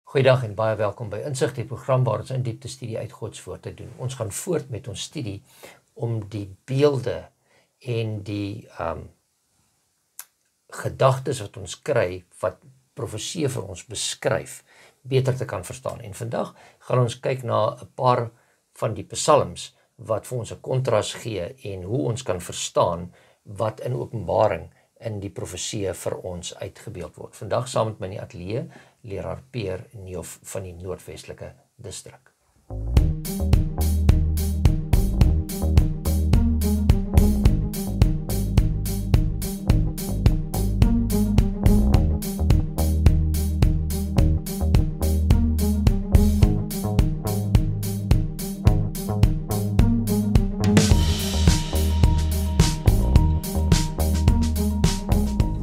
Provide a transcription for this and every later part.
Goeiedag en baie welkom by Insig, die program waar ons in diepte studie uit God se woord te doen. Ons gaan voort met ons studie om die beelde en die gedagtes wat ons kry, wat profesie vir ons beskryf, beter te kan verstaan. En vandag gaan ons kyk na 'n paar van die psalms wat vir ons 'n kontras gee en hoe ons kan verstaan wat in Openbaring in die profesie vir ons uitgebeeld word. Vandag saam met my in die ateljee, leraar Peer Neuf van die Noordwestelike Distrik.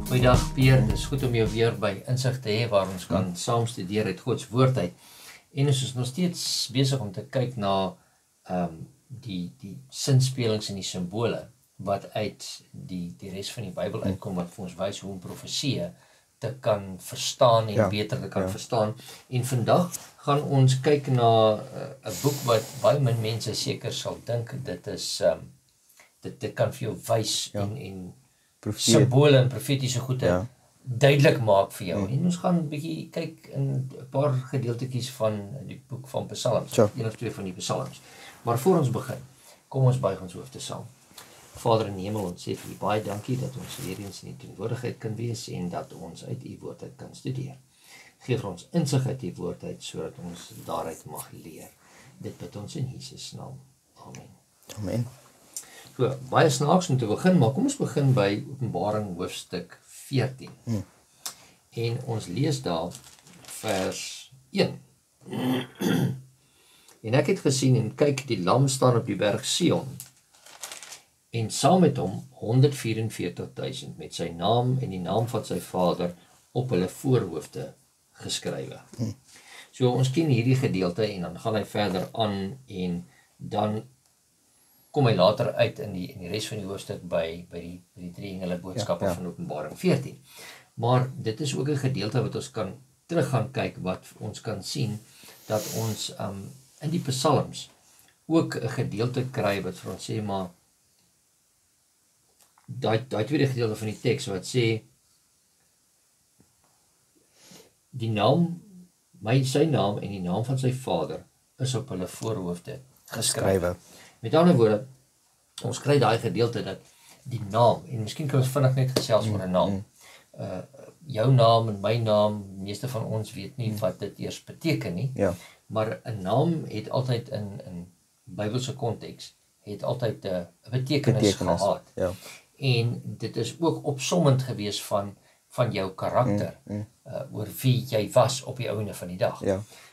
Goeiedag Peer, dit is goed om jou weer by Insig te hê waar ons kan saam studeer uit God se woord uit. En ons is nog steeds besig om te kyk na die sinspelings en die simbole wat uit die res van die Bybel uitkom, wat vir ons wys hoe om profesie te kan verstaan en beter te kan verstaan. En vandag gaan ons kyk na 'n boek wat baie min mense seker sal dink dit is dit kan vir jou wys en simbole en profetiese goede duidelik maak vir jou. En ons gaan 'n bietjie kyk in 'n paar gedeeltetjies van die boek van Psalms, een of twee van die Psalms. Maar voor ons begin, kom ons buig ons hoofde saam. Vader in die hemel, ons sê vir U baie dankie dat ons weer eens in U teenwoordigheid kan wees en dat ons uit U woord uit kan studeer. Geef vir ons insig uit U woord uit sodat ons daaruit mag leer. Dit bid ons in Jesus naam. Amen. Amen. So, baie snaaks om te begin, maar kom ons begin by Openbaring hoofstuk 14. En ons lees daar vers 1. En ek het gesien en kyk, die lam staan op die berg Sion, en saam met hom 144.000 met sy naam en die naam van sy Vader op hulle voorhoofde geskrywe. So ons ken hierdie gedeelte en dan gaan hy verder aan en dan kom hy later uit in die res van die hoofstuk by die drie engele boodskappe van Openbaring 14. Maar dit is ook 'n gedeelte wat ons kan terug gaan kyk, wat ons kan sien dat ons in die psalms ook 'n gedeelte kry wat vir ons sê, maar daai tweede gedeelte van die teks wat sê die naam, sy naam en die naam van sy Vader is op hulle voorhoofde geskrywe. Met ander woorde, ons kry daai gedeelte dat die naam, en miskien kan ons vinnig net gesels oor 'n naam. Jou naam en my naam, meeste van ons weet nie wat dit eers beteken nie, maar 'n naam het altyd in Bybelse konteks, het altyd 'n betekenis gehad. En dit is ook opsommend gewees van jou karakter, oor wie jy was op die einde van die dag.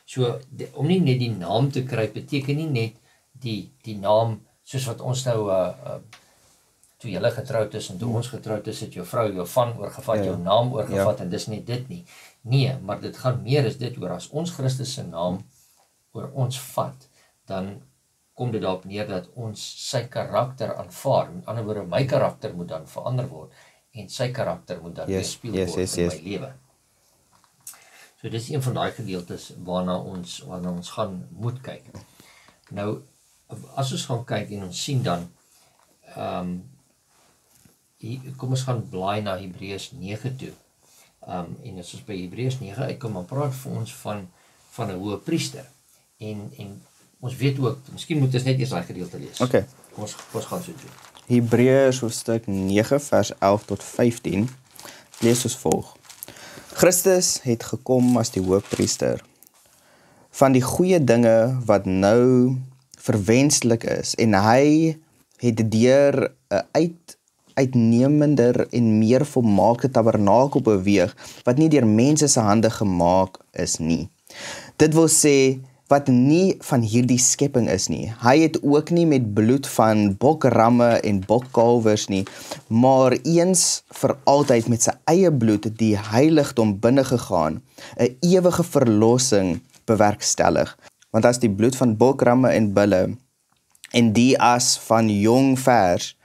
So, om nie net die naam te kry, beteken nie net die naam, soos wat ons nou, toe julle getroud is en toe ons getroud is, het jou vrou jou van oorgevat, jou naam oorgevat, en dis nie dit nie. Nee, maar dit gaan meer as dit oor, as ons Christus se naam oor ons vat, dan kom dit daarop neer dat ons sy karakter aanvaar. Met ander woorde, my karakter moet dan verander word, en sy karakter moet dan weerspieël word in my lewe. So dis een van daai gedeeltes waarna ons gaan moet kyk. Nou, as ons gaan kyk en ons sien dan, kom ons gaan blaai na Hebreërs 9 toe. En as ons by Hebreërs 9 uitkom, dan praat vir ons van 'n hoë priester. En ons weet ook, miskien moet ons net eers daai gedeelte lees. Okay. Ons gaan so doen. Hebreërs hoofstuk 9 vers 11 tot 15. Lees soos volg. Christus het gekom as die hoëpriester van die goeie dinge wat nou verwenslik is, en hy het deur 'n uitnemender en meer volmaakte tabernakel beweeg, wat nie deur mense se hande gemaak is nie. Dit wil sê, wat nie van hierdie skepping is nie. Hy het ook nie met bloed van bokramme en bokkalwers nie, maar eens vir altyd met sy eie bloed die heiligdom binne gegaan, 'n ewige verlossing bewerkstellig. Want as die bloed van bokramme en bulle en die as van jong vers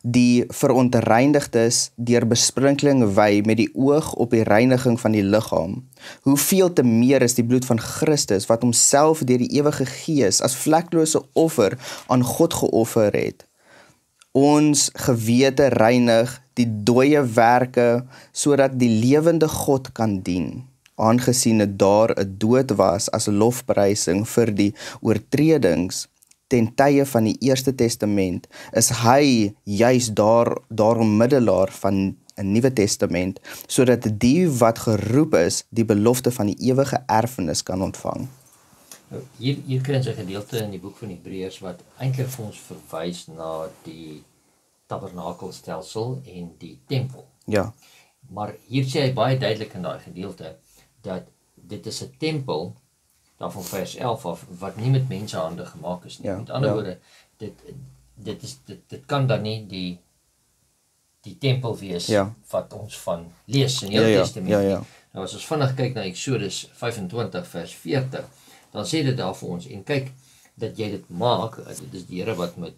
die verontreinigdes deur besprinkeling wy met die oog op die reiniging van die liggaam, hoeveel te meer is die bloed van Christus, wat homself deur die ewige Gees as vleklose offer aan God geoffer het, ons gewete reinig, die dooie werke, sodat die lewende God kan dien, aangesien het daar 'n dood was as lofprysing vir die oortredings ten tye van die Eerste Testament, is hy juis daarom middelaar van 'n Nuwe Testament, sodat die wat geroep is, die belofte van die ewige erfenis kan ontvang. Hier kry ons 'n gedeelte in die boek van Hebreërs wat eintlik vir ons verwys na die tabernakelstelsel en die tempel. Ja. Maar hier sê hy baie duidelik in daai gedeelte dat dit is 'n tempel, daarvan vers 11 af, wat nie met mensehande gemaak is nie. Ja, Met ander ja. woorde, dit kan dan nie die tempel wees Ja. wat ons van lees in die Ja, Ou ja, Testament. ja, ja. nie. Nou as ons vinnig kyk na Eksodus 25 vers 40, dan sê dit daar vir ons, en kyk dat jy dit maak, dit is die Here wat met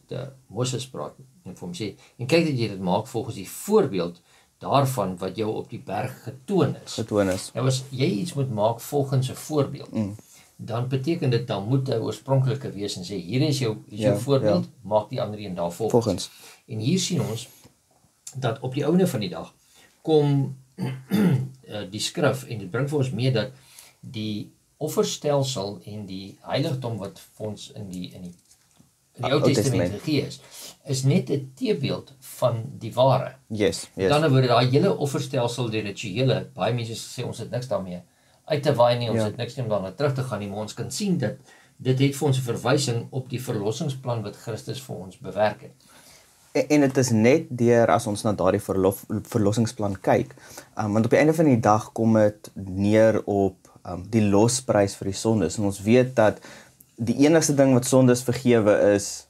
Moses praat, en vir hom sê, en kyk dat jy dit maak volgens die voorbeeld daarvan wat jou op die berg getoon is. Nou as jy iets moet maak volgens 'n voorbeeld, dan beteken dit, dan moet 'n oorspronklike wees en sê, hier is jou voorbeeld, maak die ander een daar volgens. En hier sien ons, dat op die ouene van die dag, kom die skrif, en dit bring vir ons mee dat die offerstelsel en die heiligdom wat vir ons in die Ou Testament gegee is net 'n teebeeld van die ware. Yes. Met ander woorde, daai hele offerstelsel, die rituele, baie mense sê ons het niks daarmee uit te waai nie, ons het niks nie om daarna terug te gaan nie, maar ons kan sien dat dit het vir ons 'n verwysing op die verlossingsplan wat Christus vir ons bewerk het. En dit is net deur as ons na daardie verlossingsplan kyk, want op die einde van die dag kom dit neer op die losprys vir die sondes, en ons weet dat die enigste ding wat sondes vergewe is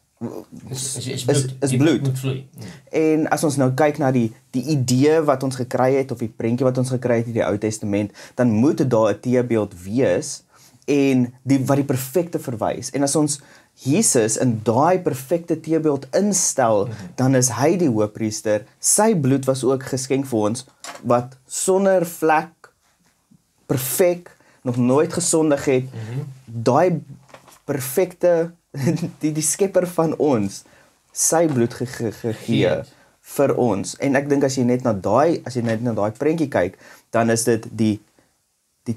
bloed. Moet vloei. En as ons nou kyk na die idee wat ons gekry het, of die prentjie wat ons gekry het in die Ou Testament, dan moet daar 'n teebeeld wees, en wat die perfekte verwys. En as ons Jesus in daai perfekte teebeeld instel, dan is hy die hoëpriester. Sy bloed was ook geskenk vir ons, wat sonder vlek, perfek, nog nooit gesondig het. Daai perfekte, die skepper van ons, sy bloed gegee vir ons. En ek dink as jy net na daai prentjie kyk, dan is dit die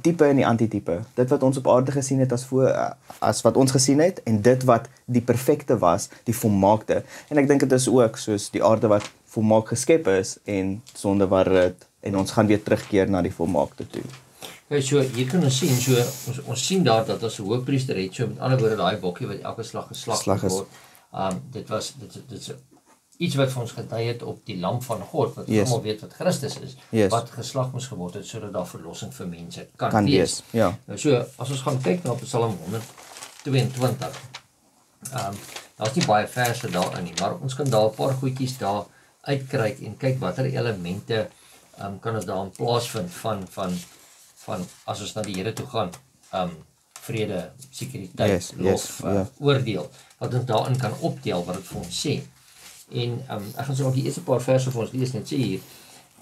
tipe en die antitipe. Dit wat ons op aarde gesien het as wat ons gesien het, en dit wat die perfekte was, die volmaakte. En ek dink dit is ook soos die aarde wat volmaak geskep is, en sonde wat rit, en ons gaan weer terugkeer na die volmaakte toe. Ja, so hier kan ons sien, ons sien daar dat ons 'n hoëpriester het, so met ander woorde daai bokkie wat elke slag geslag word. Dit is iets wat vir ons gedui het op die lam van God, wat ons almal weet wat Christus is, wat geslag moes geword het, sodat daar verlossing vir mense kan wees. Ja. Nou so, as ons gaan kyk na Psalm 122, daar's nie baie verse daarin nie, maar ons kan daar 'n paar goedjies daar uitkry en kyk watter elemente kan ons daar in plaasvind van as ons na die Here toe gaan, vrede, sekuriteit, lof, oordeel, wat ons daarin kan optel, wat dit vir ons sê. En ek gaan so nog die eerste paar verse vir ons lees, net sê hier,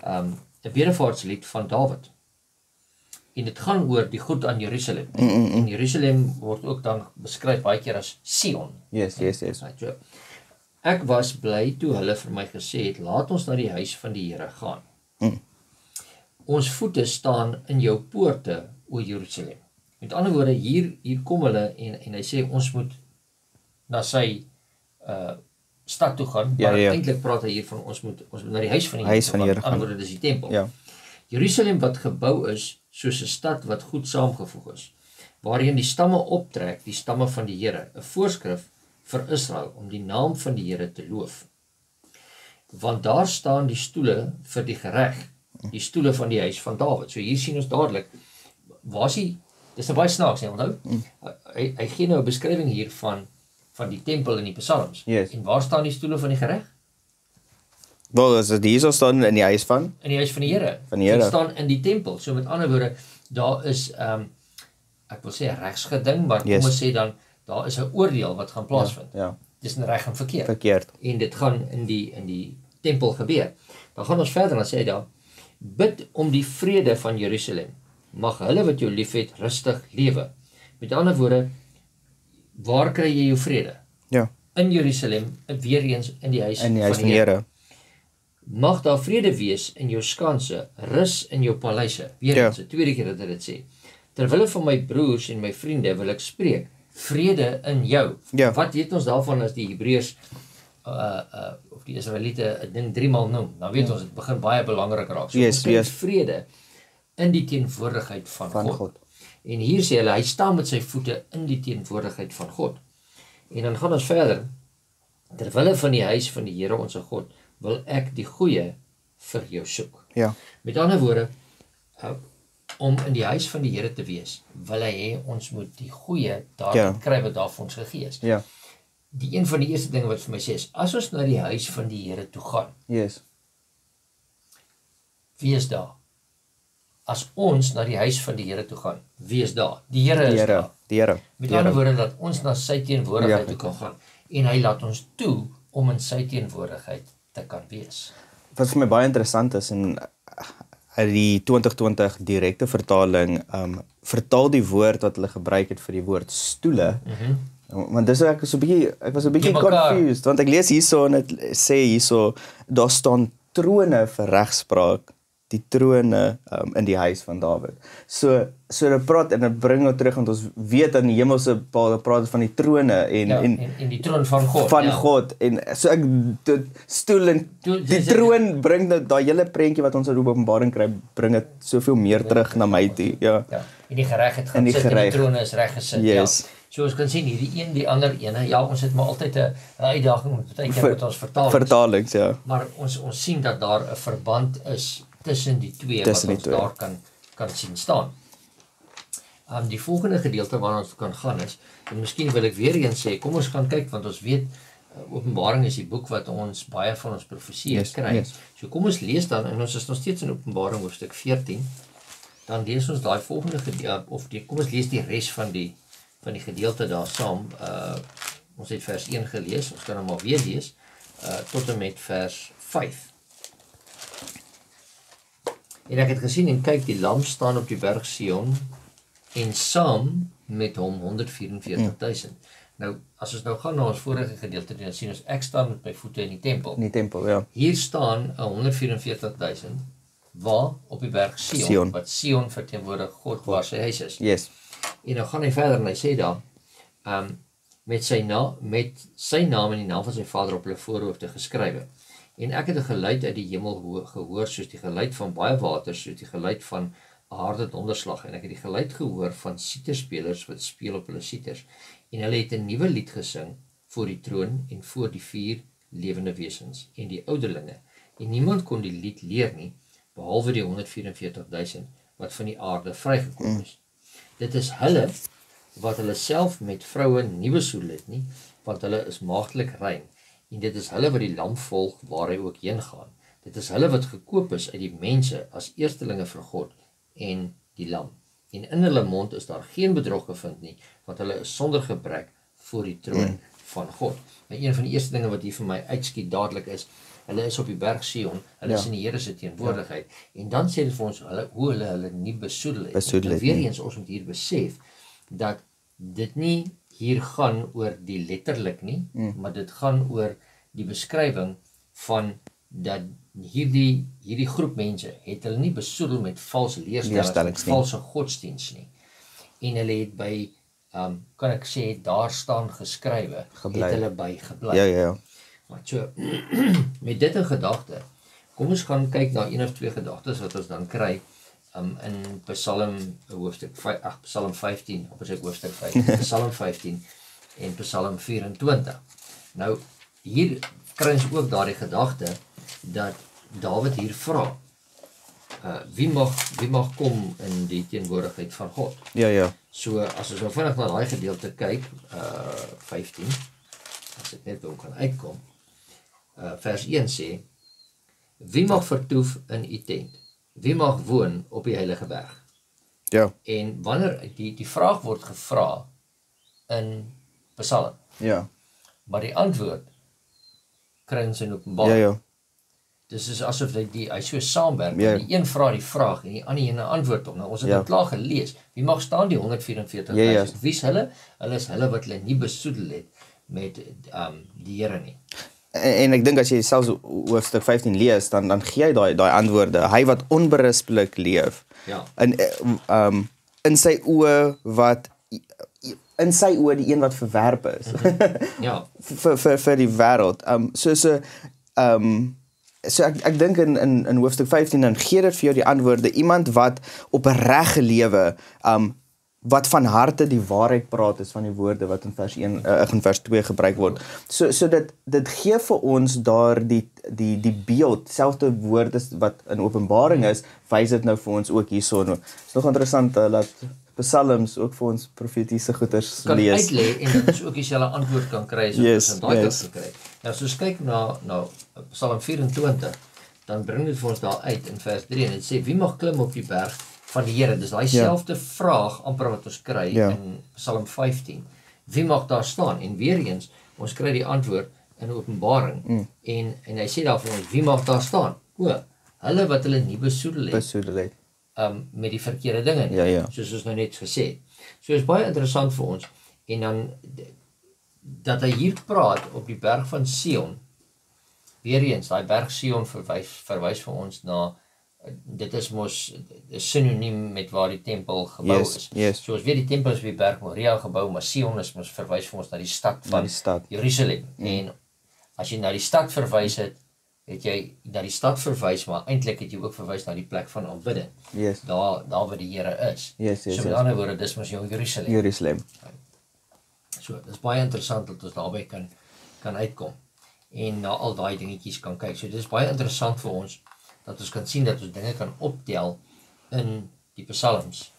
'n bedevaartslied van Dawid. En dit gaan oor die goed aan Jerusalem. En Jerusalem word ook dan beskryf baie keer as Sion. Yes. So, ek was bly toe hulle vir my gesê het, laat ons na die huis van die Here gaan. Ons voete staan in jou poorte, o Jerusalem. Met ander woorde, hier kom hulle en hy sê, ons moet na sy stad toe gaan, maar eintlik praat hy hier van, ons moet na die huis van die Here gaan. Met ander woorde, dis die tempel. Ja. Jerusalem wat gebou is, soos 'n stad wat goed saamgevoeg is, waarin die stamme optrek, die stamme van die Here, 'n voorskrif vir Israel, om die naam van die Here te loof. Want daar staan die stoele vir die gereg, die stoele van die huis van Dawid. So hier sien ons dadelik, waar is hy, dis baie snaaks, nie, onthou? Hy gee nou 'n beskrywing hier van die tempel in die psalms. En waar staan die stoele van die gereg? Wel, as dit hier staan in die huis van? In die huis van die Here. Dit staan in die tempel. So met ander woorde, daar is, ek wil sê regsgeding, maar kom ons sê dan, daar is 'n oordeel wat gaan plaasvind. Dis reg en verkeerd. En dit gaan in die tempel gebeur. Dan gaan ons verder, dan sê hy daar, bid om die vrede van Jerusalem. Mag hulle wat jou liefhet rustig lewe. Met ander woorde, waar kry jy jou vrede? Ja. In Jerusalem, weer eens in die huis, In die huis van die Here. Mag daar vrede wees in jou skanse, rus in jou paleise. Weer eens, die tweede keer dat hy dit sê. Terwille van my broers en my vriende wil ek spreek, vrede in jou. Ja. Wat weet ons daarvan as die Hebreërs of die Israeliete 'n ding 3 maal noem? Dan weet ons, dit begin baie belangrik raak. So ons kry vrede in die teenwoordigheid van God. En hier sê hulle, hy staan met sy voete in die teenwoordigheid van God. En dan gaan ons verder, terwille van die huis van die Here onze God, wil ek die goeie vir jou soek. Ja. Met ander woorde, om in die huis van die Here te wees, wil hy hê ons moet die goeie daar kry wat daar vir ons gegee is. Ja. Die een van die eerste dinge wat vir my sê is, as ons na die huis van die Here toe gaan, Yes. wie is daar? As ons na die huis van die Here toe gaan, wie is daar? Die Here is daar. Die Here. Met ander woorde, dat ons na sy teenwoordigheid toe kan gaan, en hy laat ons toe om in sy teenwoordigheid te kan wees. Wat vir my baie interessant is, en uit die 2020 direkte vertaling, vertaal die woord wat hulle gebruik het vir die woord stoele, want dis ek was 'n bietjie confused, want ek lees hierso en dit sê hierso, daar staan trone vir regspraak, die trone in die huis van Dawid. So dit praat en dit bring nou terug, want ons weet aan die hemelse praat van die trone en die troon van God. Van God, en so ek, stoel en die troon bring daai hele prentjie wat ons in Openbaring kry, bring dit soveel meer terug na my toe, ja. En die geregtigheid gaan sit en die trone is reg gesit, yes. Ja. So ons kan sien, hierdie een, die ander ene, ja, ons het maar altyd 'n uitdaging met baie keer met ons vertalings, ja. Maar ons sien dat daar 'n verband is tussen die twee wat ons daar kan sien staan. Die volgende gedeelte waarna ons kan gaan is, en miskien wil ek weer eens sê, kom ons gaan kyk, want ons weet, Openbaring is die boek wat ons baie van ons profesie kry. So kom ons lees dan, en ons is nog steeds in Openbaring hoofstuk 14, dan lees ons daai volgende gedeelte, kom ons lees die res van die gedeelte daar saam. Ons het vers 1 gelees, ons kan hom maar weer lees, tot en met vers 5. En ek het gesien en kyk, die lam staan op die berg Sion, en saam met hom 144.000. Nou, as ons nou gaan na ons vorige gedeelte, dan sien ons, ek staan met my voete in die tempel. In die tempel, ja. Hier staan 144.000, waar op die berg Sion, wat Sion verteenwoordig God waar sy huis is. Yes. En nou gaan hy verder en hy sê daar, met sy naam en die naam van sy vader op hulle voorhoofde geskrywe. En ek het 'n geluid uit die hemel gehoor, soos die geluid van baie waters, soos die geluid van 'n harde donderslag. En ek het die geluid gehoor van siterspelers wat speel op hulle siters. En hulle het 'n nuwe lied gesing voor die troon en voor die 4 lewende wesens en die ouderlinge. En niemand kon die lied leer nie, behalwe die 144.000 wat van die aarde vrygekom is. Dit is hulle wat hulle self met vroue nie besoedel het nie, want hulle is maagdelik rein. En dit is hulle wat die lam volg waar hy ook heen gaan. Dit is hulle wat gekoop is uit die mense as eerstelinge vir God en die lam. En in hulle mond is daar geen bedrog gevind nie, want hulle is sonder gebrek voor die troon van God. En een van die eerste dinge wat hier vir my uitskiet dadelik is, hulle is op die berg Sion, hulle is in die Here se teenwoordigheid. En dan sê dit vir ons hoe hulle nie besoedel het. En weer eens ons moet hier besef dat dit nie hier gaan oor die letterlik nie, maar dit gaan oor die beskrywing van dat hierdie groep mense het hulle nie besoedel met valse leerstellings, valse godsdiens nie. En hulle het by, kan ek sê, daar staan geskrywe, het hulle by gebly. Ja. Maar so, met dit in gedagte, kom ons gaan kyk na 1 of 2 gedagtes wat ons dan kry, in Psalm 15, of is ek hoofstuk 15, Psalm 15 en Psalm 24. Nou, hier kry ons ook daardie gedagte, dat Dawid hier vra, wie mag kom in die teenwoordigheid van God? Ja. So, as ons nou vinnig na daai gedeelte kyk, 15, as ek net ook kan uitkom, vers 1 sê, wie mag vertoef in u tent? Wie mag woon op die heilige berg? Ja. En wanneer die vraag word gevra in Psalm, Ja. maar die antwoord kry ons in Openbaring. Ja. Dis is asof hy so saamwerk. Ja. Die een vra die vraag en die ander een antwoord op. Nou ons het Ja. dit klaar gelees. Wie mag staan die 144.000? Ja. Wie's hulle? Hulle is hulle wat hulle nie besoedel het met die Here nie. En ek dink as jy selfs hoofstuk 15 lees, dan gee hy daai antwoorde. Hy wat onberispelik leef. Ja. In sy oë in sy oë die een wat verwerp is. Ja. vir die wêreld. So ek dink in hoofstuk 15 dan gee dit vir jou die antwoorde. Iemand wat opreg lewe, wat van harte die waarheid praat is van die woorde wat in vers 1 in vers 2 gebruik word. So dit gee vir ons daar die beeld, selfde woorde wat in Openbaring is, wys dit nou vir ons ook hierso. Is nog interessant dat Psalms ook vir ons profetiese goeders kan lees. uitlê en dat ons ook dieselfde antwoord kan kry as Yes, ons daai yes. kant kry. Nou as ons kyk na Psalm 24, dan bring dit vir ons daar uit in vers 3 en dit sê wie mag klim op die berg van die Here? Dis daai selfde vraag amper wat ons kry in Psalm 15. Wie mag daar staan? En weer eens, ons kry die antwoord in Openbaring. En hy sê daar vir ons, wie mag daar staan? Hulle wat hulle nie besoedel het. Met die verkeerde dinge nie, soos ons nou net gesê het. So is baie interessant vir ons, en dan, dat hy hier praat op die berg van Sion, weer eens, die berg Sion verwys vir ons na, dit is mos synoniem met waar die tempel gebou is. So ons weet die tempel is op die berg Moria gebou, maar Sion is mos verwys vir ons na die stad van Jerusalem. En as jy na die stad verwys het jy na die stad verwys, maar eintlik het jy ook verwys na die plek van aanbidding. Daar waar die Here is. So met ander woorde, dis mos jou Jerusalem. So, dis baie interessant dat ons daarby kan uitkom. En na al daai dingetjies kan kyk. So, dis baie interessant vir ons, dat ons kan sien dat ons dinge kan optel in die psalms.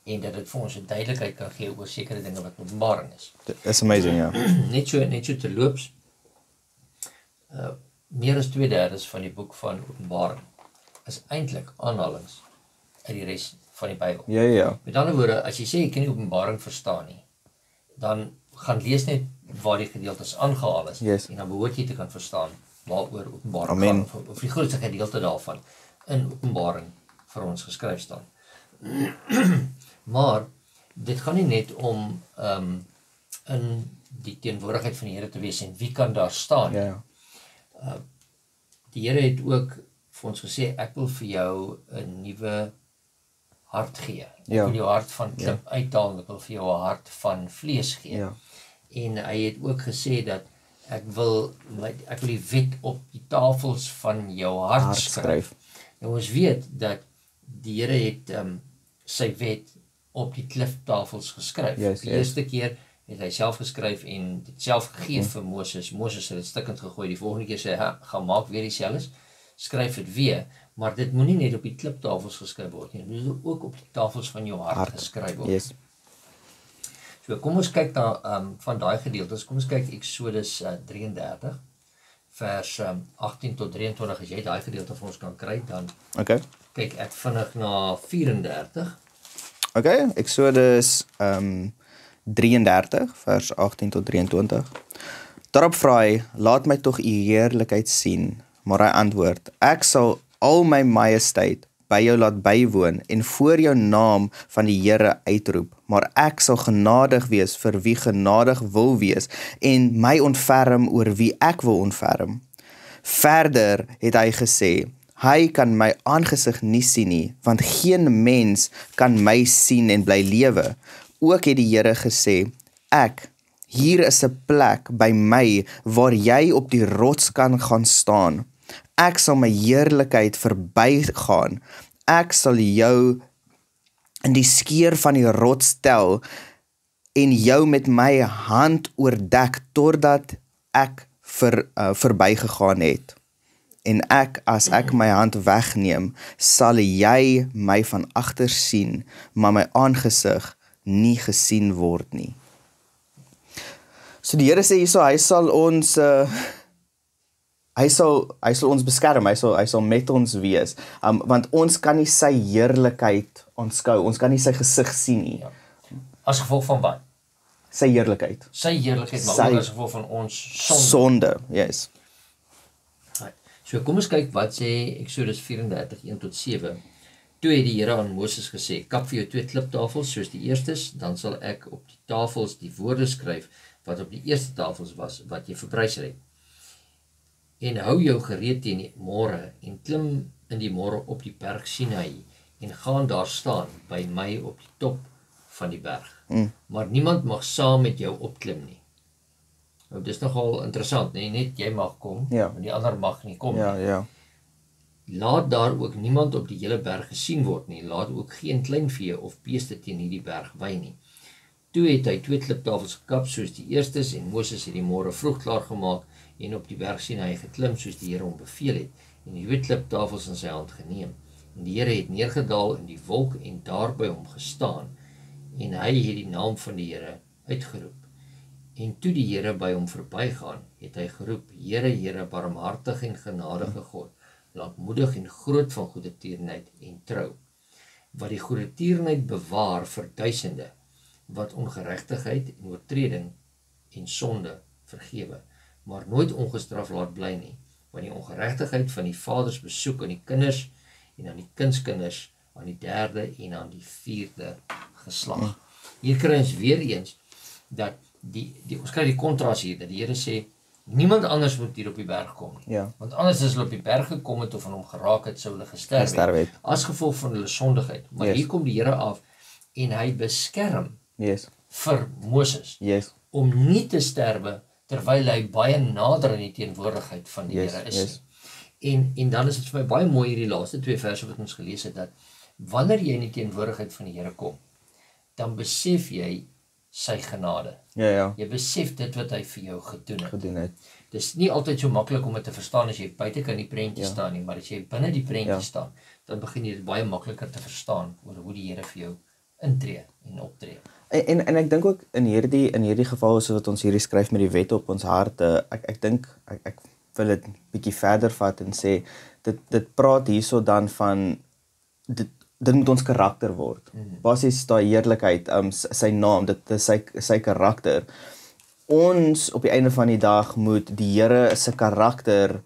En dat dit vir ons 'n duidelikheid kan gee oor sekere dinge wat Openbaring is. It's amazing, ja. Net so terloops, meer as 2/3 van die boek van Openbaring is eintlik aanhalings uit die res van die Bybel. Ja. Met ander woorde, as jy sê jy kan nie Openbaring verstaan nie, dan gaan lees net waar die gedeeltes aangehaal is, en dan behoort jy te kan verstaan waaroor Openbaring gaan, of die grootste gedeelte daarvan in Openbaring vir ons geskryf staan. Maar dit gaan nie net om in die teenwoordigheid van die Here te wees en wie kan daar staan. Die Here het ook vir ons gesê, ek wil vir jou 'n nuwe hart gee. Ek wil jou hart van klip uithaal en ek wil vir jou 'n hart van vlees gee. En hy het ook gesê dat ek wil die wet op die tafels van jou hart skryf. Nou ons weet dat die Here het sy wet op die kliftafels geskryf. Die eerste keer het hy self geskryf en dit self gegee vir Moses. Moses het dit stikkend gegooi. Die volgende keer sê hy, gaan maak weer dieselfde, skryf dit weer, maar dit moenie net op die kliptafels geskryf word nie. Dit moet ook op die tafels van jou hart geskryf word. So kom ons kyk na van daai gedeeltes. Kom ons kyk Exodus 33 vers 18 tot 23. As jy daai gedeelte vir ons kan kry, dan kyk ek vinnig na 34. Exodus 33 vers 18 tot 23. Daarop vra hy, laat my tog u heerlikheid sien, maar hy antwoord, ek sal al my majesteit by jou laat bywoon en voor jou naam van die Here uitroep, maar ek sal genadig wees vir wie genadig wil wees en my ontferm oor wie ek wil ontferm. Verder het hy gesê, hy kan my aangesig nie sien nie, want geen mens kan my sien en bly lewe. Ook het die Here gesê, hier is 'n plek by my waar jy op die rots kan gaan staan. Ek sal my heerlikheid verbygaan. Ek sal jou in die skeur van die rots stel en jou met my hand oordek totdat ek verbygegaan het. En as ek my hand wegneem, sal jy my van agter sien, maar my aangesig nie gesien word nie. So die Here sê hierso, hy sal ons beskerm, hy sal met ons wees, want ons kan nie sy heerlikheid aanskou, ons kan nie sy gesig sien nie. As gevolg van wat? Sy heerlikheid. Sy heerlikheid, maar ook as gevolg van ons sonde. Sonde, yes. So kom ons kyk wat sê Eksodus 34:1-7. Toe het die Here aan Moses gesê, kap vir jou 2 kliptafels soos die eerstes, dan sal ek op die tafels die woorde skryf wat op die eerste tafels was, wat jy verbrysel het. En hou jou gereed teen die môre en klim in die môre op die berg Sinai en gaan daar staan by my op die top van die berg. Maar niemand mag saam met jou opklim nie. Nou, dis nogal interessant, nee, net jy mag kom, maar die ander mag nie kom nie. Laat daar ook niemand op die hele berg gesien word nie, laat ook geen kleinvee of beeste teen hierdie berg wy nie. Toe het hy 2 kliptafels gekap soos die eerstes en Moses het die môre vroeg klaar gemaak en op die berg Sinai geklim soos die Here hom beveel het en die 2 kliptafels in sy hand geneem. En die Here het neergedaal in die wolk en daar by hom gestaan en hy het die naam van die Here uitgeroep. En toe die Here by hom verbygaan, het hy geroep, Here, Here, barmhartig en genadige God, lankmoedig en groot van goedertierenheid en trou, wat die goedertierenheid bewaar vir duisende, wat ongeregtigheid en oortreding en sonde vergewe, maar nooit ongestraf laat bly nie, want die ongeregtigheid van die vaders besoek aan die kinders en aan die kindskinders, aan die 3de en aan die 4de geslag. Hier kry ons weer eens dat ons kry die kontras hier, dat die Here sê, niemand anders moet hier op die berg kom nie. Want anders as hulle op die berg gekom het of van hom geraak het, sou hulle gesterf het, as gevolg van hulle sondigheid. Maar hier kom die Here af en hy beskerm vir Moses om nie te sterwe terwyl hy baie nader in die teenwoordigheid van die Here is. En dan is dit vir my baie mooi hierdie laaste 2 verse wat ons gelees het, dat wanneer jy in die teenwoordigheid van die Here kom, dan besef jy sy genade. Jy besef dit wat hy vir jou gedoen het. Dit is nie altyd so maklik om dit te verstaan as jy buite kan die prentjie staan nie, maar as jy binne die prentjie staan, dan begin jy dit baie makliker te verstaan oor hoe die Here vir jou intree en optree. En ek dink ook in hierdie geval soos wat ons hierdie skryf met die wet op ons harte, ek dink ek wil dit bietjie verder vat en sê dit praat hierso dan van dit moet ons karakter word. Basies daai heerlikheid, sy naam, dit is sy karakter. Ons op die einde van die dag moet die Here se karakter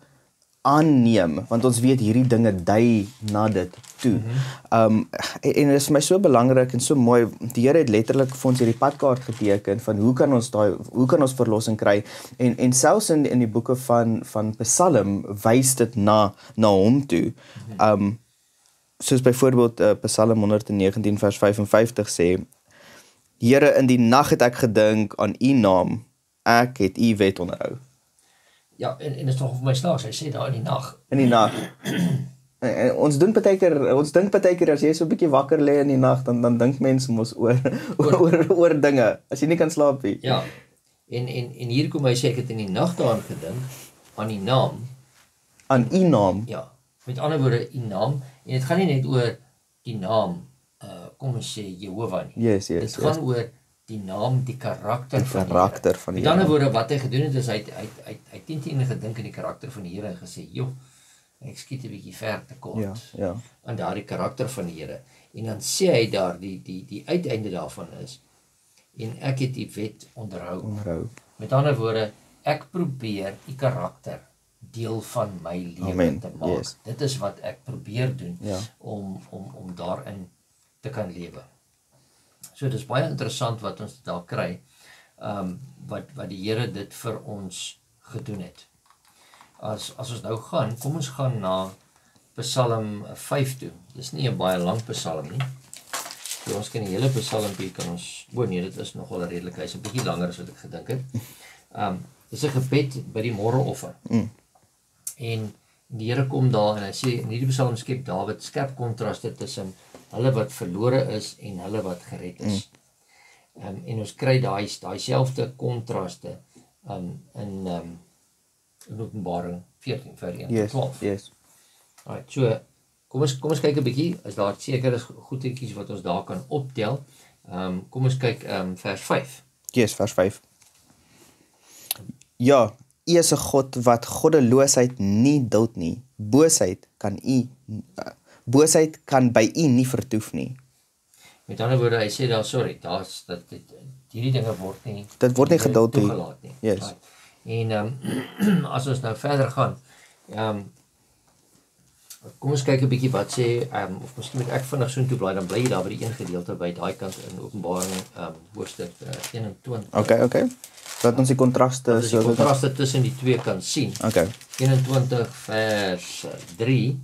aanneem, want ons weet hierdie dinge dui na dit toe. En dit is vir my so belangrik en so mooi, die Here het letterlik vir ons hierdie padkaart geteken van hoe kan ons verlossing kry, en selfs in die boeke van Psalm wys dit na hom toe. Soos byvoorbeeld Psalm 119 vers 55 sê, Here, in die nag het ek gedink aan u naam, ek het u wet onderhou. Ja, en dit is nog vir my snaaks, hy sê daar in die nag. In die nag. En ons dink partykeer as jy so 'n bietjie wakker lê in die nag, dan dink mense mos oor dinge, as jy nie kan slaap nie. Ja, en hier kom hy sê, ek het in die nag daaraan gedink, aan die naam. Aan u naam? Ja, met ander woorde, u naam, en dit gaan nie net oor die naam, kom ons sê Jehovah nie. Dit gaan oor die naam, die karakter van die Here. Met ander woorde, wat hy gedoen het, is hy 10 gedink in die karakter van die Here en gesê, joh, ek skiet 'n bietjie ver te kort aan daardie karakter van die Here. En dan sê hy daar, die uiteinde daarvan is, en ek het die wet onderhou. Met ander woorde, ek probeer die karakter deel van my lewe te maak. Dit is wat ek probeer doen, om daarin te kan lewe. So dit is baie interessant wat ons daar kry, wat die Here dit vir ons gedoen het. As ons nou gaan, kom ons gaan na Psalm 5 toe. Dis nie 'n baie lang Psalm nie. So ons kan die hele Psalmpie nee, dit is nogal redelik, hy is 'n bietjie langer as wat ek gedink het. Dis 'n gebed by die môreoffer. En die Here kom daar en hy sê, in hierdie Psalm skep Dawid skerp kontraste tussen hulle wat verlore is en hulle wat gered is. En ons kry daai selfde kontraste in Openbaring 14 vers 1-12. Alright, so kom ons kyk 'n bietjie, as daar seker is goedetjies wat ons daar kan optel. Kom ons kyk vers 5. Vers 5. Ja, U is 'n God wat goddeloosheid nie duld nie. Boosheid kan by U nie vertoef nie. Met ander woorde, hy sê daar, sorry, hierdie dinge word nie geduld toegelaat nie. Yes. En as ons nou verder gaan, Kom ons kyk 'n bietjie wat sê, of miskien moet ek vinnig soontoe blaai, dan bly jy daar by die een gedeelte by daai kant in Openbaring hoofstuk 21. Okay. Dat ons die kontraste Dat ons die kontraste tussen die twee kan sien. Okay. 21 vers 3.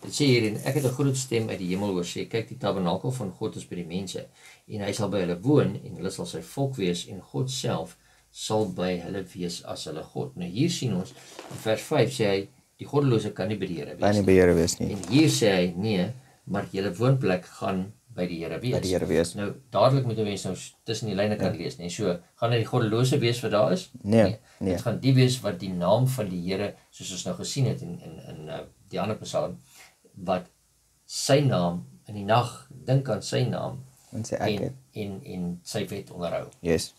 Dit sê hierin, ek het 'n groot stem uit die hemel hoor sê, kyk, die tabernakel van God is by die mense, en hy sal by hulle woon, en hulle sal sy volk wees, en God self sal by hulle wees as hulle God. Nou hier sien ons, in vers 5 sê hy, die goddelose kan nie by die Here wees. Kan nie by die Here wees nie. En hier sê hy, nee, maar julle woonplek gaan by die Here wees. By die Here wees. Nou, dadelik moet 'n mens nou tussen die lyne kan lees, nee. So, gaan hy die goddelose wees wat daar is? Nee. Dit gaan die wees wat die naam van die Here, soos ons nou gesien het in die ander Psalm, wat sy naam in die nag dink aan sy naam En sê ek en sy wet onderhou. Yes.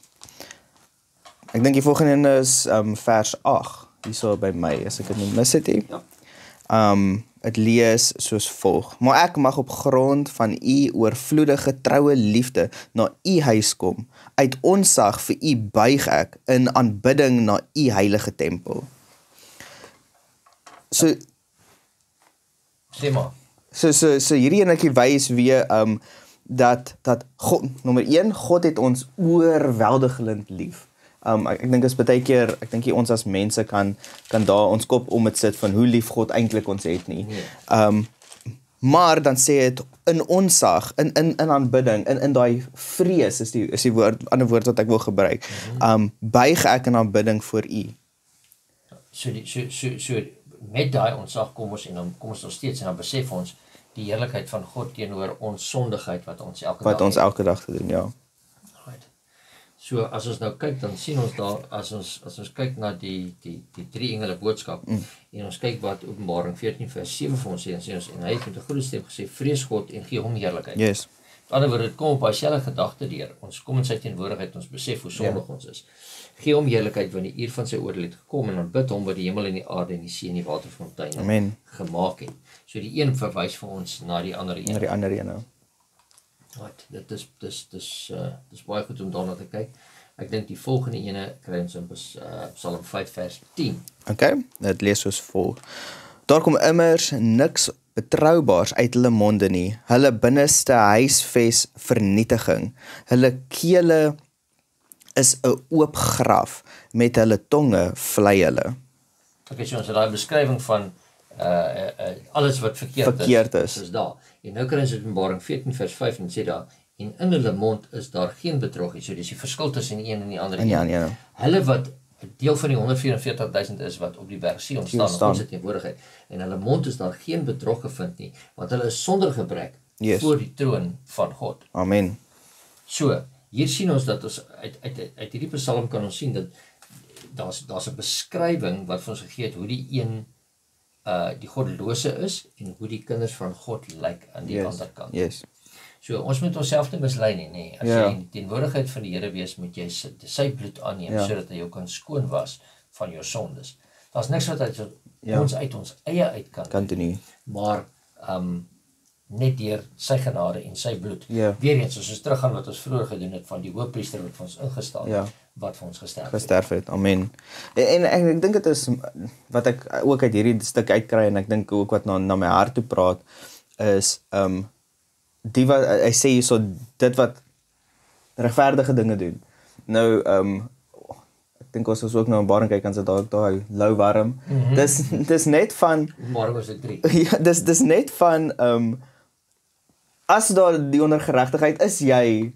Ek dink die volgende is vers 8, hierso by my, as ek dit nie mis het nie. Ja. Het lees soos volg: Maar ek mag op grond van u oorvloedige troue liefde na u huis kom. Uit ontzag vir u buig ek in aanbidding na u heilige tempel. So Sê maar. So hierdie enetjie wys weer dat God, nommer 1, God het ons oorweldigend lief. Ek dink is baie keer, ek dink ons as mense kan daar ons kop om dit sit van hoe lief God eintlik ons het nie. Maar dan sê dit in ontzag, in aanbidding, in daai vrees is die woord, ander woord wat ek wil gebruik. Buig ek in aanbidding voor u. So met daai ontzag kom ons nog steeds en dan besef ons die heerlikheid van God teenoor ons sondigheid wat ons elke dag te doen, ja. Right. So as ons nou kyk, dan sien ons daar, as ons kyk na die drie engele boodskap, en ons kyk wat Openbaring 14 vers 7 vir ons sê, en hy het met 'n groot stem gesê, vrees God en gee hom heerlikheid. Yes. Met ander woorde, dit kom op dieselfde gedagte deur. Ons kom in sy teenwoordigheid, ons besef hoe sondig ons is. Gee hom heerlikheid, want die uur van sy oordeel het gekom, en dan bid hom wat die hemel en die aarde en die see en die waterfonteine gemaak het. So die een verwys vir ons na die ander een. Na die ander een. Right, dit is baie goed om daarna te kyk. Ek dink die volgende ene kry ons in Psalm 5 vers 10. Okay, dit lees soos volg: Daar kom immers niks betroubaars uit hulle monde nie, hulle binneste huisves vernietiging, hulle kele is 'n oop graf, met hulle tonge vlei hulle. Okay, so ons het daai beskrywing van alles wat verkeerd is daar. En nou kry ons in Openbaring 14 vers 5 en sê daar, en in hulle mond is daar geen bedrog nie. So dis die verskil tussen die een en die ander. Ja. Hulle wat deel van die 144.000 is wat op die berg Sion staan, ons het teenwoordigheid. En hulle mond is daar geen bedrog gevind nie, want hulle is sonder gebrek voor die troon van God. Amen. So, hier sien ons dat ons uit hierdie Psalm kan ons sien dat daar's 'n beskrywing wat vir ons gegee het hoe die een die goddelose is en hoe die kinders van God lyk aan die ander kant. Yes. So ons moet onsself nie mislei nie. As jy in die teenwoordigheid van die Here wees, moet jy sy bloed aanneem sodat hy jou kan skoon was van jou sondes. Daar's niks wat ons uit ons eie uit kan doen nie. Maar net deur sy genade en sy bloed. Weer eens, as ons teruggaan wat ons vroeër gedoen het van die hoëpriester wat vir ons ingestaan het, wat vir ons gesterf het. Amen. En ek dink dit is wat ek ook uit hierdie stuk uitkry, en ek dink ook wat na my hart toe praat, is die wat hy sê hierso, dit wat regverdige dinge doen. Nou ek dink ons ook nou in Baring kyk, kan sit daai lou warm. Dis net van Baring was dit 3. Ja, dis net van as daar die ongeregtigheid is, jy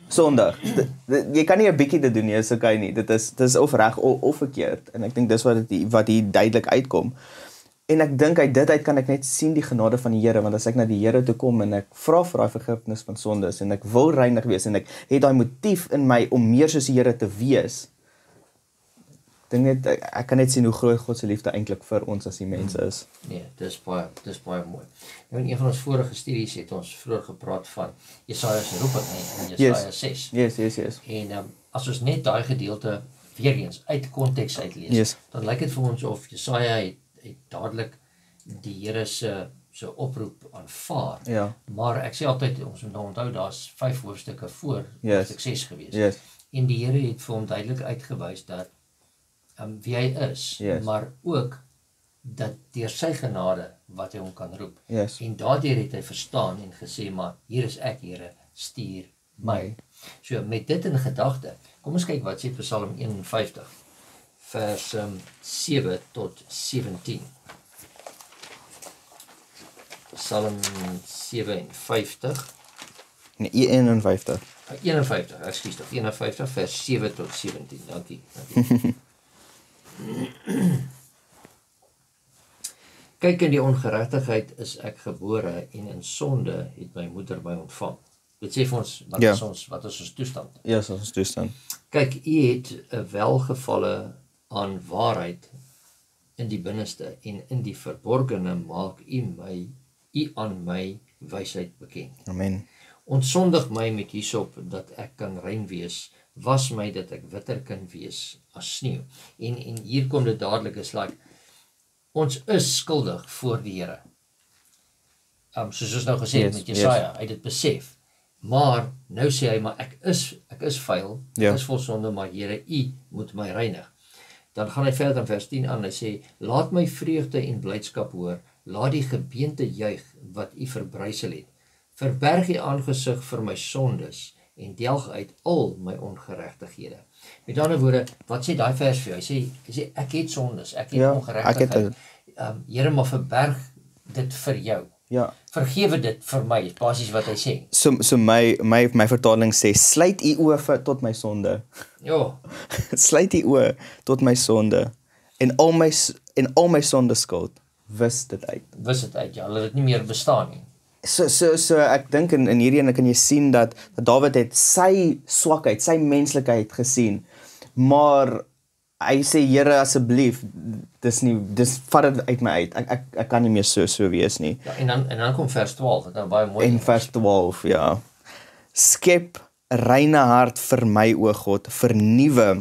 sondig. Jy kan nie 'n bietjie dit doen nie, is okay nie. Dit is of reg of verkeerd. En ek dink dis wat hier duidelik uitkom. En ek dink uit dit uit kan ek net sien die genade van die Here, want as ek na die Here toe kom en ek vra vir daai vergifnis van sondes en ek wil reinig wees en ek het daai motief in my om meer soos die Here te wees, dink net ek kan net sien hoe groot God se liefde eintlik vir ons as die mense is. Nee, dis baie mooi. Nou in een van ons vorige studies het ons vroeër gepraat van Jesaja se roeping in Jesaja 6. Yes. En as ons net daai gedeelte weer eens uit konteks uitlees, dan lyk dit vir ons of Jesaja het dadelik die Here se oproep aanvaar. Maar ek sê altyd, ons moet onthou, daar's 5 hoofstukke voor hoofstuk 6 gewees. En die Here het vir hom duidelik uitgewys dat wie hy is, maar ook dat deur sy genade wat hy hom kan roep. Yes. En daardeur het hy verstaan en gesê, maar hier is ek, Here, stuur my. So met dit in gedagte, kom ons kyk wat sê Psalm 51 vers 7 tot 17. Psalm 57 Nee, 51. 51, ekskuus tog, 51 vers 7 tot 17. Dankie. Kyk, in die ongeregtigheid is ek gebore en in sonde het my moeder my ontvang. Dit sê vir ons wat is ons toestand. Ja, yes, ons toestand. Kyk, u het 'n welgevalle aan waarheid in die binneste en in die verborgene maak u aan my wysheid bekend. Amen. Ontsondig my met hysop dat ek kan rein wees, was my dat ek witter kan wees as sneeu. En hier kom dit dadelik, is like, ons is skuldig voor die Here. Soos ons nou gesê het met Jesaja, hy het dit besef. Maar nou sê hy, maar ek is vuil, ek is vol sonde, maar Here, u moet my reinig. Dan gaan hy verder in vers 10 aan, hy sê, laat my vreugde en blydskap hoor, laat die gebeente juig wat u verbrysel het. Verberg die aangesig vir my sondes en delg uit al my ongeregtighede. Met ander woorde, wat sê daai vers vir jou? Hy sê ek het sondes, ek het ongeregtigheid. Here, maar verberg dit vir jou. Ja. Vergewe dit vir my, basies wat hy sê. So my vertaling sê, sluit u oë tot my sonde. Ja. Sluit u oë tot my sonde en al my sonde skuld, wis dit uit. Wis dit uit, ja, hulle dit nie meer bestaan nie. So ek dink in hierdie ene kan jy sien dat Dawid het sy swakheid, sy menslikheid gesien, maar hy sê, Here, asseblief, vat dit uit my uit, ek kan nie meer so wees nie. Ja, en dan kom vers 12, wat nou baie mooi en vers 12, ja. Skep 'n reine hart vir my, o God, vernuwe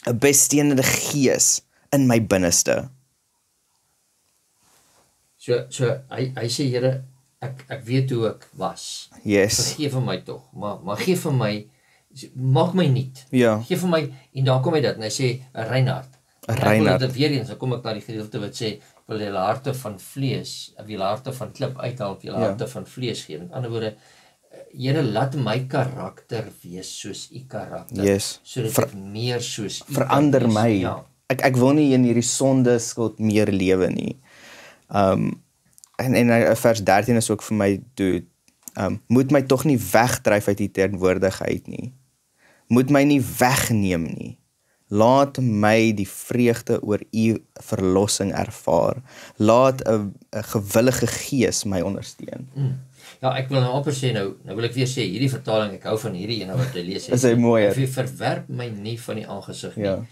'n bestedende gees in my binneste. So hy sê, Here, ek weet hoe ek was. Yes. Vergeef vir my tog, maar gee vir my, maak my nuut. Ja. Gee vir my, en daar kom hy dit, en hy sê, 'n rein hart. 'n rein hart. Ek wil dit weer eens, dan kom ek na die gedeelte wat sê, ek wil julle harte van vlees, of julle harte van klip uithaal, of julle harte van vlees gee. Met ander woorde, Here, laat my karakter wees soos u karakter. Yes. Sodat ek meer soos u verander my. Ja. Ek wil nie in hierdie sonde skuld meer lewe nie. En vers 13 is ook vir my, moet my tog nie wegdryf uit die teenwoordigheid nie. Moet my nie wegneem nie. Laat my die vreugde oor u verlossing ervaar. Laat 'n gewillige gees my ondersteun. Ja, ek wil nou amper sê, nou wil ek weer sê, hierdie vertaling, ek hou van hierdie ene wat jy lees. Is hy mooier? Of jy verwerp my nie van die aangesig nie, Ja.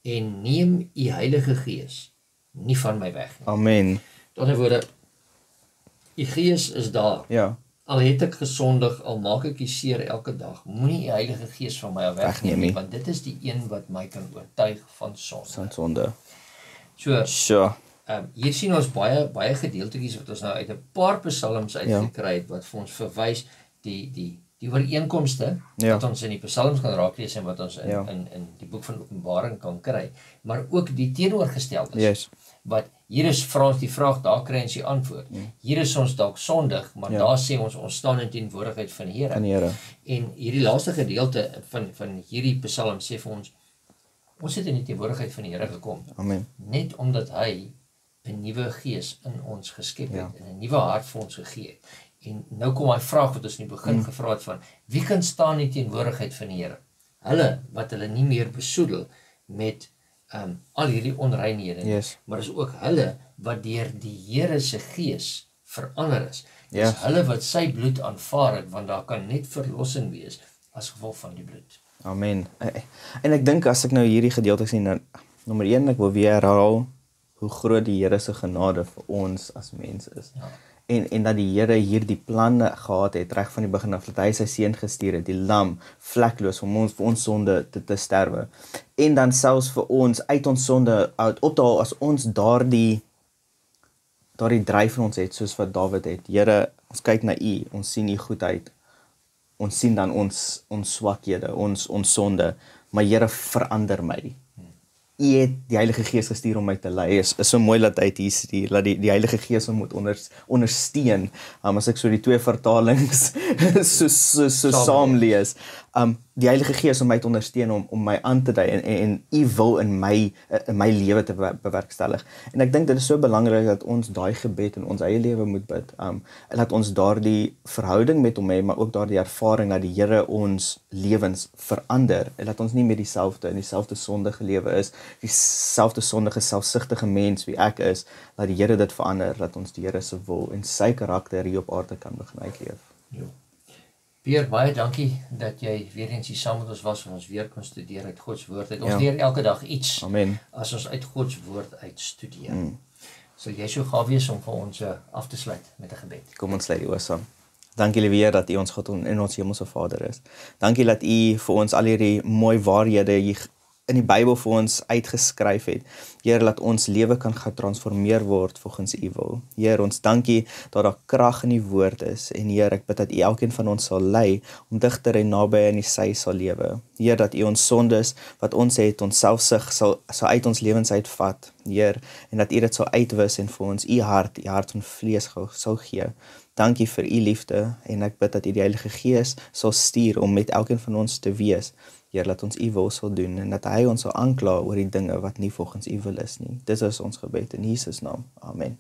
en neem u Heilige Gees nie van my weg nie. Amen. Met ander woorde, u Gees is daar. Ja. Al het ek gesondig, al maak ek u seer elke dag, moenie u Heilige Gees van my wegneem nie, want dit is die een wat my kan oortuig van sonde. So, Hier sien ons baie gedeeltetjies wat ons nou uit 'n paar psalms uitgekry het, wat vir ons verwys die ooreenkomste wat ons in die psalms gaan raaklees en wat ons in die boek van Openbaring kan kry, maar ook die teenoorgesteldes. Yes. Wat hier is vra ons die vraag, daar kry ons die antwoord. Hier is ons dalk sondig, maar daar sê ons staan in teenwoordigheid van die Here. En hierdie laaste gedeelte van hierdie psalm sê vir ons het in die teenwoordigheid van die Here gekom. Amen. Net omdat hy 'n nuwe gees in ons geskep het en 'n nuwe hart vir ons gegee het. En nou kom hy vraag wat ons in die begin gevra het van, wie kan staan in die teenwoordigheid van die Here? Hulle wat hulle nie meer besoedel met al hierdie onreinhede, maar is ook hulle wat deur die Here se gees verander is. Dis hulle wat sy bloed aanvaar het, want daar kan net verlossing wees as gevolg van die bloed. Amen. En ek dink as ek nou hierdie gedeelte sien, nommer 1, ek wil weer herhaal hoe groot die Here se genade vir ons as mens is. Ja. En dat die Here hierdie planne gehad het reg van die begin af, dat hy sy seun gestuur het, die lam, vlekloos vir ons sonde te sterwe. En dan selfs vir ons uit ons sonde op te haal as ons daardie dryf in ons het, soos wat Dawid het. Here, ons kyk na u, ons sien u goedheid. Ons sien dan ons swakhede, ons sonde, maar Here, verander my. U het die Heilige Gees gestuur om my te lei. Is so mooi dat hy het hier stuur, dat die Heilige Gees hom moet ondersteun. As ek so die twee vertalings so saam lees. Die Heilige Gees om my te ondersteun, om my aan te dui en U wil in my lewe te bewerkstellig. En ek dink dit is so belangrik dat ons daai gebed in ons eie lewe moet bid. Dat ons daardie verhouding met hom hê, maar ook daardie ervaring dat die Here ons lewens verander en dat ons nie meer dieselfde sondige lewe is, dieselfde sondige, selfsugtige mens wie ek is, dat die Here dit verander, dat ons die Here se wil en sy karakter hier op aarde kan begin uitleef. Jo. Pierre, baie dankie dat jy weer eens hier saam met ons was en ons weer kon studeer uit Gods woord. Ons leer elke dag iets. Amen. As ons uit Gods woord uitstudeer. Sal jy so gaaf wees om vir ons af te sluit met 'n gebed? Kom ons sluit die oë saam. Dankie liewe Heer dat U ons God en ons hemelse Vader is. Dankie dat U vir ons al hierdie mooi waarhede hier in die Bybel vir ons uitgeskryf het. Heer, laat ons lewe kan getransformeer word volgens U wil. Heer, ons dankie dat daar krag in die woord is en Heer, ek bid dat U elkeen van ons sal lei om digter en naby aan die sy sal lewe. Heer, dat U ons sondes wat ons het, ons selfsug sal uit ons lewens uitvat. Heer, en dat U dit sal uitwis en vir ons U hart van vlees sal gee. Dankie vir U liefde en ek bid dat U die Heilige Gees sal stuur om met elkeen van ons te wees. Heer, laat ons U wil sal doen en dat Hy ons sal aankla oor die dinge wat nie volgens U wil is nie. Dis is ons gebed in Jesus naam. Amen.